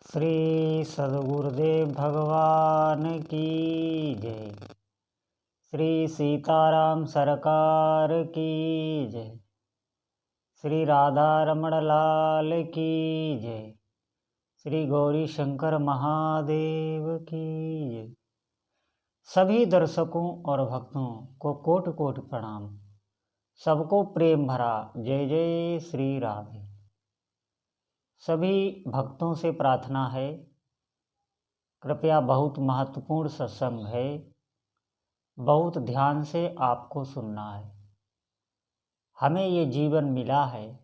श्री सद्गुरुदेव भगवान की जय। श्री सीताराम सरकार की जय। श्री राधा रमण लाल की जय। श्री गौरी शंकर महादेव की जय। सभी दर्शकों और भक्तों को कोटि कोटि प्रणाम। सबको प्रेम भरा जय जय श्री राधे। सभी भक्तों से प्रार्थना है, कृपया बहुत महत्वपूर्ण सत्संग है, बहुत ध्यान से आपको सुनना है। हमें ये जीवन मिला है,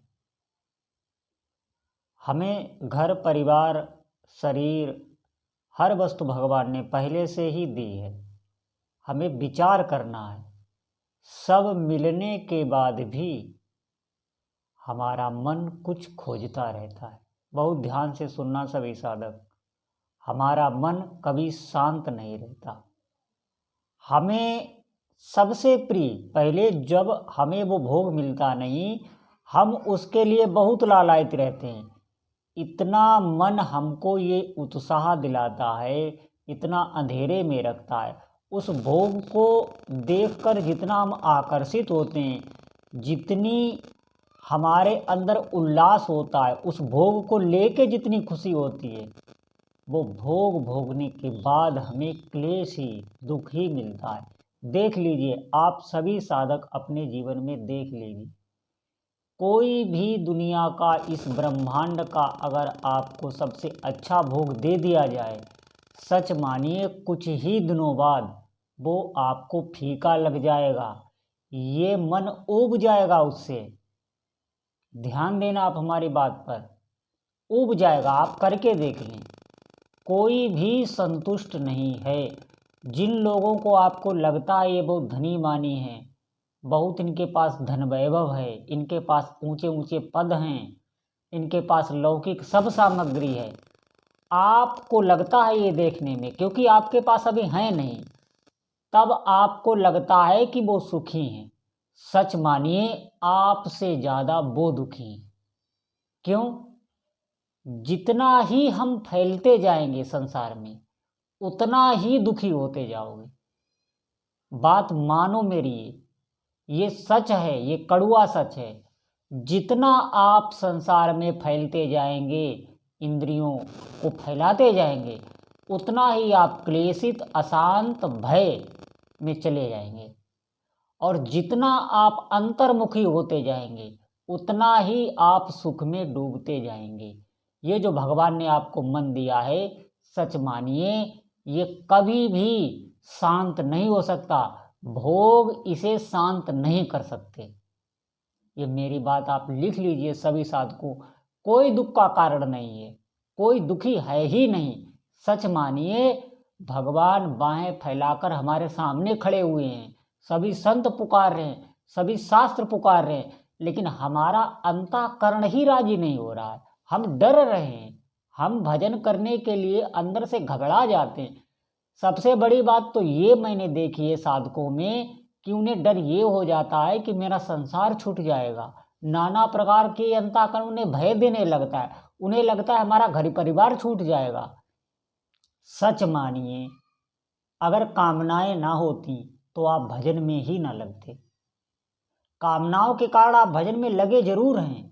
हमें घर परिवार शरीर हर वस्तु भगवान ने पहले से ही दी है। हमें विचार करना है। सब मिलने के बाद भी हमारा मन कुछ खोजता रहता है। बहुत ध्यान से सुनना सभी साधक। हमारा मन कभी शांत नहीं रहता। हमें सबसे प्रिय पहले जब हमें वो भोग मिलता नहीं, हम उसके लिए बहुत लालायित रहते हैं। इतना मन हमको ये उत्साह दिलाता है, इतना अंधेरे में रखता है। उस भोग को देखकर जितना हम आकर्षित होते हैं, जितनी हमारे अंदर उल्लास होता है, उस भोग को लेके जितनी खुशी होती है, वो भोग भोगने के बाद हमें क्लेश ही दुख ही मिलता है। देख लीजिए, आप सभी साधक अपने जीवन में देख लीजिए, कोई भी दुनिया का इस ब्रह्मांड का अगर आपको सबसे अच्छा भोग दे दिया जाए, सच मानिए कुछ ही दिनों बाद वो आपको फीका लग जाएगा। ये मन ऊब जाएगा उससे। ध्यान देना आप हमारी बात पर, ऊब जाएगा। आप करके देख लें, कोई भी संतुष्ट नहीं है। जिन लोगों को आपको लगता है ये बहुत धनी मानी है, बहुत इनके पास धन वैभव है, इनके पास ऊंचे ऊंचे पद हैं, इनके पास लौकिक सब सामग्री है, आपको लगता है ये देखने में, क्योंकि आपके पास अभी है नहीं, तब आपको लगता है कि वो सुखी हैं। सच मानिए आपसे ज़्यादा वो दुखी हैं। क्यों? जितना ही हम फैलते जाएंगे संसार में, उतना ही दुखी होते जाओगे। बात मानो मेरी, ये सच है, ये कड़वा सच है। जितना आप संसार में फैलते जाएंगे, इंद्रियों को फैलाते जाएंगे, उतना ही आप क्लेशित अशांत भय में चले जाएंगे। और जितना आप अंतर्मुखी होते जाएंगे, उतना ही आप सुख में डूबते जाएंगे। ये जो भगवान ने आपको मन दिया है, सच मानिए ये कभी भी शांत नहीं हो सकता। भोग इसे शांत नहीं कर सकते। ये मेरी बात आप लिख लीजिए सभी साधकों। कोई दुख का कारण नहीं है, कोई दुखी है ही नहीं। सच मानिए भगवान बाहें फैलाकर हमारे सामने खड़े हुए हैं। सभी संत पुकार रहे हैं, सभी शास्त्र पुकार रहे हैं, लेकिन हमारा अंतःकरण ही राजी नहीं हो रहा है। हम डर रहे हैं, हम भजन करने के लिए अंदर से घबरा जाते हैं। सबसे बड़ी बात तो ये मैंने देखी है साधकों में कि उन्हें डर ये हो जाता है कि मेरा संसार छूट जाएगा। नाना प्रकार के अंतःकरण उन्हें भय देने लगता है। उन्हें लगता है हमारा घर परिवार छूट जाएगा। सच मानिए अगर कामनाएं ना होती तो आप भजन में ही ना लगते। कामनाओं के कारण आप भजन में लगे जरूर हैं।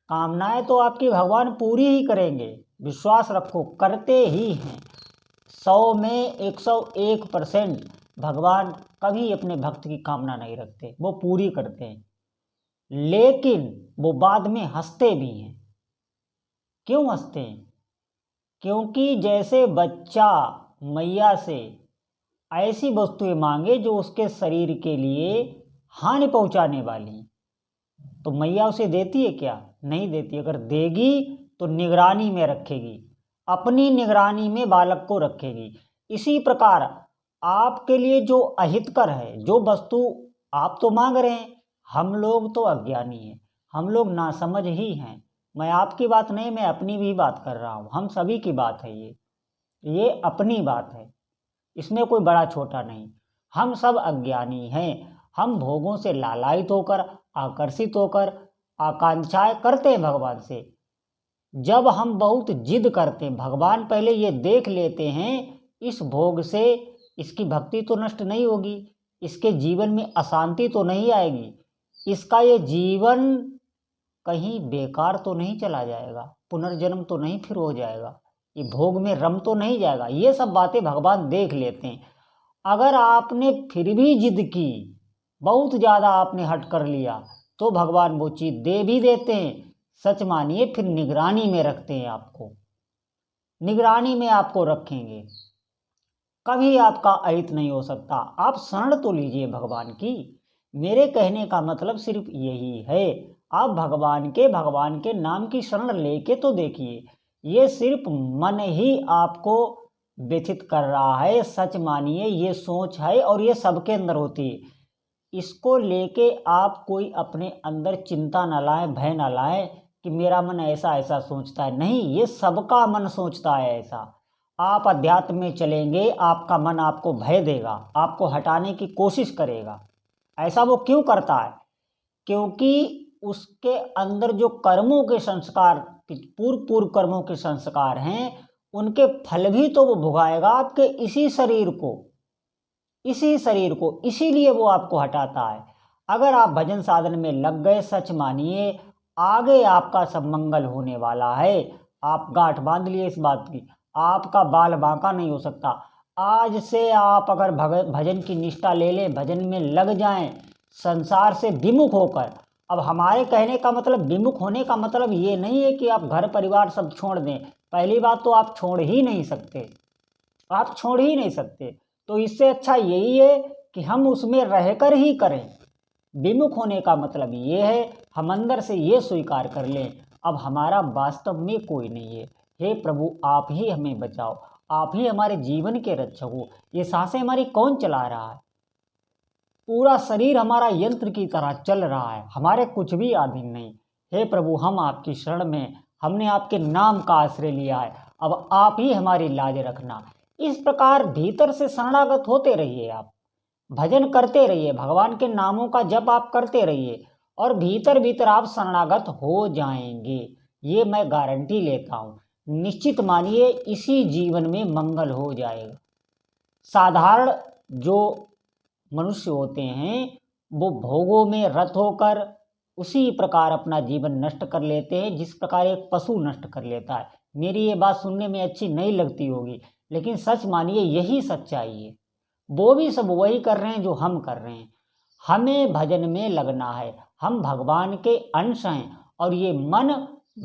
कामनाएं तो आपकी भगवान पूरी ही करेंगे, विश्वास रखो, करते ही हैं। 100 में 101% भगवान कभी अपने भक्त की कामना नहीं रखते, वो पूरी करते हैं। लेकिन वो बाद में हंसते भी हैं। क्यों हंसते हैं? क्योंकि जैसे बच्चा मैया से ऐसी वस्तुएं मांगे जो उसके शरीर के लिए हानि पहुंचाने वाली, तो मैया उसे देती है क्या? नहीं देती। अगर देगी तो निगरानी में रखेगी, अपनी निगरानी में बालक को रखेगी। इसी प्रकार आपके लिए जो अहितकर है, जो वस्तु आप तो मांग रहे हैं, हम लोग तो अज्ञानी हैं, हम लोग नासमझ ही हैं। मैं आपकी बात नहीं, मैं अपनी भी बात कर रहा हूँ। हम सभी की बात है ये अपनी बात है, इसमें कोई बड़ा छोटा नहीं। हम सब अज्ञानी हैं। हम भोगों से लालायित होकर, आकर्षित होकर आकांक्षाएं करते हैं भगवान से। जब हम बहुत जिद करते हैं, भगवान पहले ये देख लेते हैं इस भोग से इसकी भक्ति तो नष्ट नहीं होगी, इसके जीवन में अशांति तो नहीं आएगी, इसका ये जीवन कहीं बेकार तो नहीं चला जाएगा, पुनर्जन्म तो नहीं फिर हो जाएगा, ये भोग में रम तो नहीं जाएगा। ये सब बातें भगवान देख लेते हैं। अगर आपने फिर भी जिद की, बहुत ज़्यादा आपने हट कर लिया, तो भगवान वो चीज़ दे भी देते हैं। सच मानिए, फिर निगरानी में रखते हैं आपको, निगरानी में आपको रखेंगे, कभी आपका अहित नहीं हो सकता। आप शरण तो लीजिए भगवान की। मेरे कहने का मतलब सिर्फ यही है, आप भगवान के नाम की शरण लेके तो देखिए। ये सिर्फ मन ही आपको व्यथित कर रहा है, सच मानिए ये सोच है और ये सबके अंदर होती है। इसको लेके आप कोई अपने अंदर चिंता ना लाएं, भय ना लाएं कि मेरा मन ऐसा ऐसा सोचता है। नहीं, ये सबका मन सोचता है ऐसा। आप अध्यात्म में चलेंगे, आपका मन आपको भय देगा, आपको हटाने की कोशिश करेगा। ऐसा वो क्यों करता है? क्योंकि उसके अंदर जो कर्मों के संस्कार, पूर्व कर्मों के संस्कार हैं, उनके फल भी तो वो भुगाएगा आपके इसी शरीर को, इसीलिए वो आपको हटाता है। अगर आप भजन साधन में लग गए, सच मानिए आगे आपका सब मंगल होने वाला है। आप गांठ बांध लिए इस बात की, आपका बाल बांका नहीं हो सकता। आज से आप अगर भजन की निष्ठा ले लें, भजन में लग जाएं, संसार से विमुख होकर। अब हमारे कहने का मतलब, विमुख होने का मतलब ये नहीं है कि आप घर परिवार सब छोड़ दें। पहली बात तो आप छोड़ ही नहीं सकते, आप छोड़ ही नहीं सकते। तो इससे अच्छा यही है कि हम उसमें रहकर ही करें। विमुख होने का मतलब ये है, हम अंदर से ये स्वीकार कर लें, अब हमारा वास्तव में कोई नहीं है। हे प्रभु, आप ही हमें बचाओ, आप ही हमारे जीवन के रक्षक हो। ये सांसें हमारी कौन चला रहा है? पूरा शरीर हमारा यंत्र की तरह चल रहा है, हमारे कुछ भी अधीन नहीं। हे प्रभु, हम आपकी शरण में, हमने आपके नाम का आश्रय लिया है, अब आप ही हमारी लाज रखना। इस प्रकार भीतर से शरणागत होते रहिए। आप भजन करते रहिए, भगवान के नामों का जप आप करते रहिए, और भीतर भीतर आप शरणागत हो जाएंगे। ये मैं गारंटी लेता हूँ। निश्चित मानिए इसी जीवन में मंगल हो जाएगा। साधारण जो मनुष्य होते हैं वो भोगों में रत होकर उसी प्रकार अपना जीवन नष्ट कर लेते हैं जिस प्रकार एक पशु नष्ट कर लेता है। मेरी ये बात सुनने में अच्छी नहीं लगती होगी, लेकिन सच मानिए यही सच्चाई है। वो भी सब वही कर रहे हैं जो हम कर रहे हैं। हमें भजन में लगना है, हम भगवान के अंश हैं, और ये मन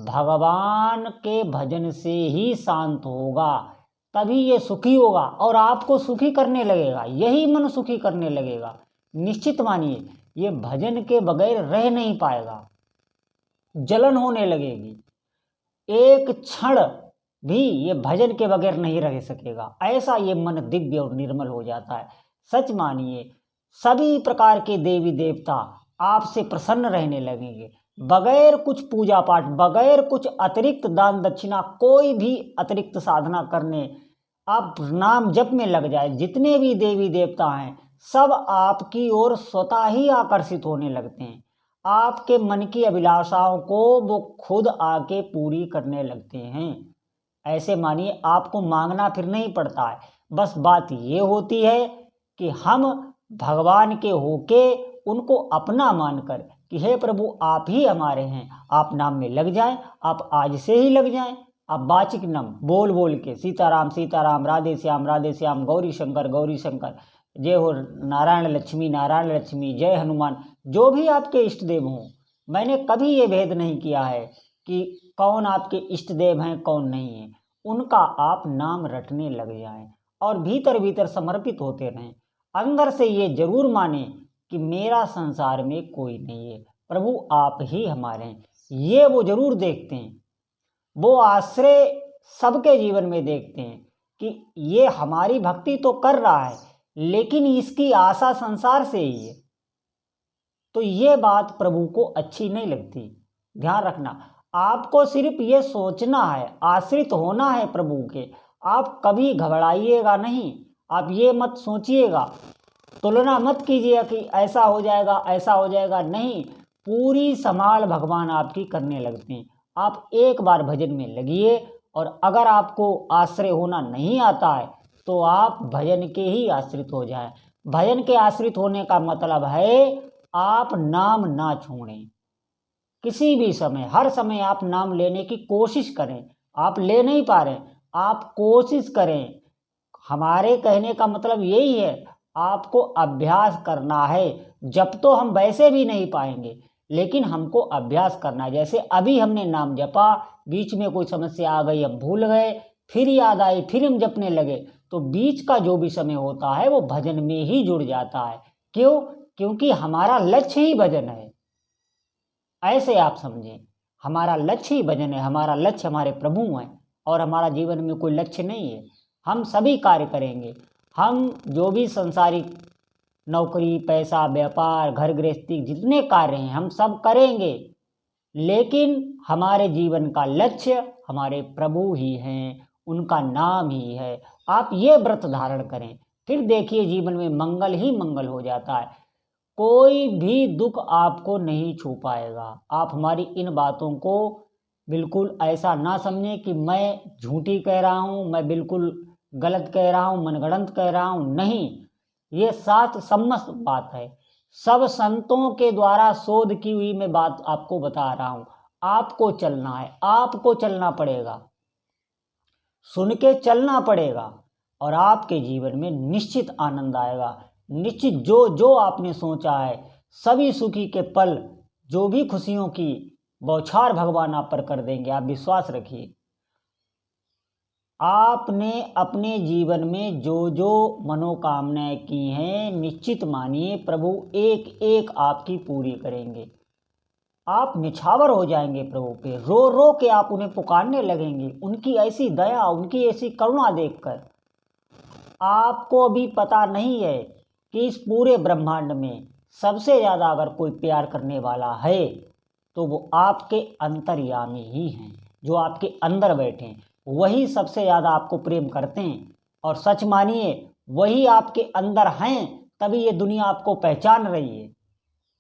भगवान के भजन से ही शांत होगा, तभी ये सुखी होगा और आपको सुखी करने लगेगा। यही मन सुखी करने लगेगा। निश्चित मानिए ये भजन के बगैर रह नहीं पाएगा, जलन होने लगेगी। एक क्षण भी ये भजन के बगैर नहीं रह सकेगा, ऐसा ये मन दिव्य और निर्मल हो जाता है। सच मानिए सभी प्रकार के देवी देवता आपसे प्रसन्न रहने लगेंगे, बगैर कुछ पूजा पाठ, बगैर कुछ अतिरिक्त दान दक्षिणा, कोई भी अतिरिक्त साधना करने, आप नाम जप में लग जाए। जितने भी देवी देवता हैं सब आपकी ओर स्वतः ही आकर्षित होने लगते हैं। आपके मन की अभिलाषाओं को वो खुद आके पूरी करने लगते हैं। ऐसे मानिए आपको मांगना फिर नहीं पड़ता है, बस बात ये होती है कि हम भगवान के होके उनको अपना मानकर कि हे प्रभु आप ही हमारे हैं, आप नाम में लग जाएं। आप आज से ही लग जाएं। आप वाचिक नाम बोल बोल के सीताराम सीताराम, राधे श्याम, गौरी शंकर, जय हो नारायण लक्ष्मी, जय हनुमान, जो भी आपके इष्ट देव हों। मैंने कभी ये भेद नहीं किया है कि कौन आपके इष्ट देव हैं कौन नहीं है। उनका आप नाम रटने लग जाएं और भीतर भीतर समर्पित होते रहें। अंदर से ये जरूर माने कि मेरा संसार में कोई नहीं है, प्रभु आप ही हमारे हैं। ये वो जरूर देखते हैं, वो आश्रय सबके जीवन में देखते हैं कि ये हमारी भक्ति तो कर रहा है लेकिन इसकी आशा संसार से ही है। तो ये बात प्रभु को अच्छी नहीं लगती। ध्यान रखना, आपको सिर्फ ये सोचना है, आश्रित होना है प्रभु के। आप कभी घबराइएगा नहीं, आप ये मत सोचिएगा, तुलना मत कीजिएगा कि ऐसा हो जाएगा ऐसा हो जाएगा, नहीं। पूरी संभाल भगवान आपकी करने लगते हैं। आप एक बार भजन में लगिए, और अगर आपको आश्रय होना नहीं आता है तो आप भजन के ही आश्रित हो जाएं। भजन के आश्रित होने का मतलब है आप नाम ना छोड़ें। किसी भी समय, हर समय आप नाम लेने की कोशिश करें। आप ले नहीं पा रहे, आप कोशिश करें। हमारे कहने का मतलब यही है, आपको अभ्यास करना है। जब तो हम वैसे भी नहीं पाएंगे, लेकिन हमको अभ्यास करना है। जैसे अभी हमने नाम जपा, बीच में कोई समस्या आ गई, हम भूल गए, फिर याद आई, फिर हम जपने लगे, तो बीच का जो भी समय होता है वो भजन में ही जुड़ जाता है। क्यों? क्योंकि हमारा लक्ष्य ही भजन है। ऐसे आप समझें, हमारा लक्ष्य ही भजन है। हमारा लक्ष्य हमारे प्रभु हैं, और हमारा जीवन में कोई लक्ष्य नहीं है। हम सभी कार्य करेंगे, हम जो भी संसारिक नौकरी, पैसा, व्यापार, घर गृहस्थी, जितने कार्य हैं हम सब करेंगे, लेकिन हमारे जीवन का लक्ष्य हमारे प्रभु ही हैं, उनका नाम ही है। आप ये व्रत धारण करें, फिर देखिए जीवन में मंगल ही मंगल हो जाता है। कोई भी दुख आपको नहीं छू पाएगा। आप हमारी इन बातों को बिल्कुल ऐसा ना समझें कि मैं झूठी कह रहा हूँ, मैं बिल्कुल गलत कह रहा हूँ, मनगढ़ंत कह रहा हूँ। नहीं, ये शास्त्र सम्मत बात है। सब संतों के द्वारा शोध की हुई मैं बात आपको बता रहा हूँ। आपको चलना है, आपको चलना पड़ेगा, सुन के चलना पड़ेगा, और आपके जीवन में निश्चित आनंद आएगा। निश्चित जो जो आपने सोचा है, सभी सुखी के पल, जो भी खुशियों की बौछार भगवान आप पर कर देंगे। आप विश्वास रखिए। आपने अपने जीवन में जो जो मनोकामनाएं की हैं, निश्चित मानिए प्रभु एक एक आपकी पूरी करेंगे। आप निछावर हो जाएंगे प्रभु पे, रो रो के आप उन्हें पुकारने लगेंगे। उनकी ऐसी दया, उनकी ऐसी करुणा देखकर आपको अभी पता नहीं है कि इस पूरे ब्रह्मांड में सबसे ज़्यादा अगर कोई प्यार करने वाला है तो वो आपके अंतर्यामी ही हैं, जो आपके अंदर बैठे हैं। वही सबसे ज़्यादा आपको प्रेम करते हैं, और सच मानिए वही आपके अंदर हैं, तभी ये दुनिया आपको पहचान रही है।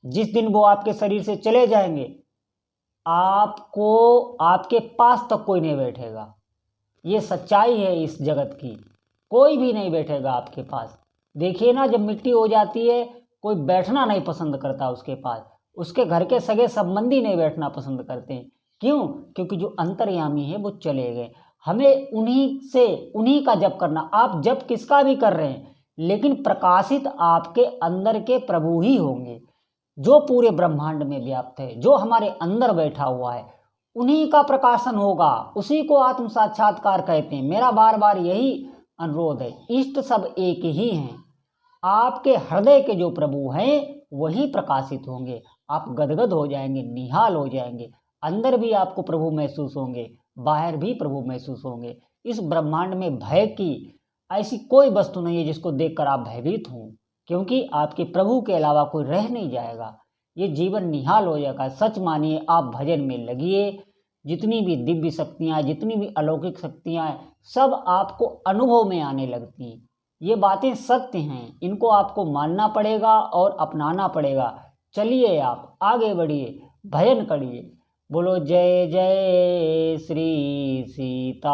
जिस दिन वो आपके शरीर से चले जाएंगे, आपको आपके पास तक कोई नहीं बैठेगा। ये सच्चाई है इस जगत की। कोई भी नहीं बैठेगा आपके पास। देखिए ना, जब मिट्टी हो जाती है, कोई बैठना नहीं पसंद करता उसके पास। उसके घर के सगे संबंधी नहीं बैठना पसंद करते हैं। क्यों? क्योंकि जो अंतर्यामी है वो चले गए। हमें उन्हीं का जप करना। आप जप किसका भी कर रहे हैं, लेकिन प्रकाशित आपके अंदर के प्रभु ही होंगे, जो पूरे ब्रह्मांड में व्याप्त है, जो हमारे अंदर बैठा हुआ है। उन्हीं का प्रकाशन होगा, उसी को आत्म साक्षात्कार कहते हैं। मेरा बार बार यही अनुरोध है। इष्ट सब एक ही हैं। आपके हृदय के जो प्रभु हैं वही प्रकाशित होंगे। आप गदगद हो जाएंगे, निहाल हो जाएंगे। अंदर भी आपको प्रभु महसूस होंगे, बाहर भी प्रभु महसूस होंगे। इस ब्रह्मांड में भय की ऐसी कोई वस्तु नहीं है जिसको देखकर आप भयभीत हों, क्योंकि आपके प्रभु के अलावा कोई रह नहीं जाएगा। ये जीवन निहाल हो जाएगा। सच मानिए, आप भजन में लगिए। जितनी भी दिव्य शक्तियाँ, जितनी भी अलौकिक शक्तियाँ हैं, सब आपको अनुभव में आने लगती हैं। ये बातें सत्य हैं, इनको आपको मानना पड़ेगा और अपनाना पड़ेगा। चलिए, आप आगे बढ़िए, भजन करिए। बोलो जय जय श्री सीताराम।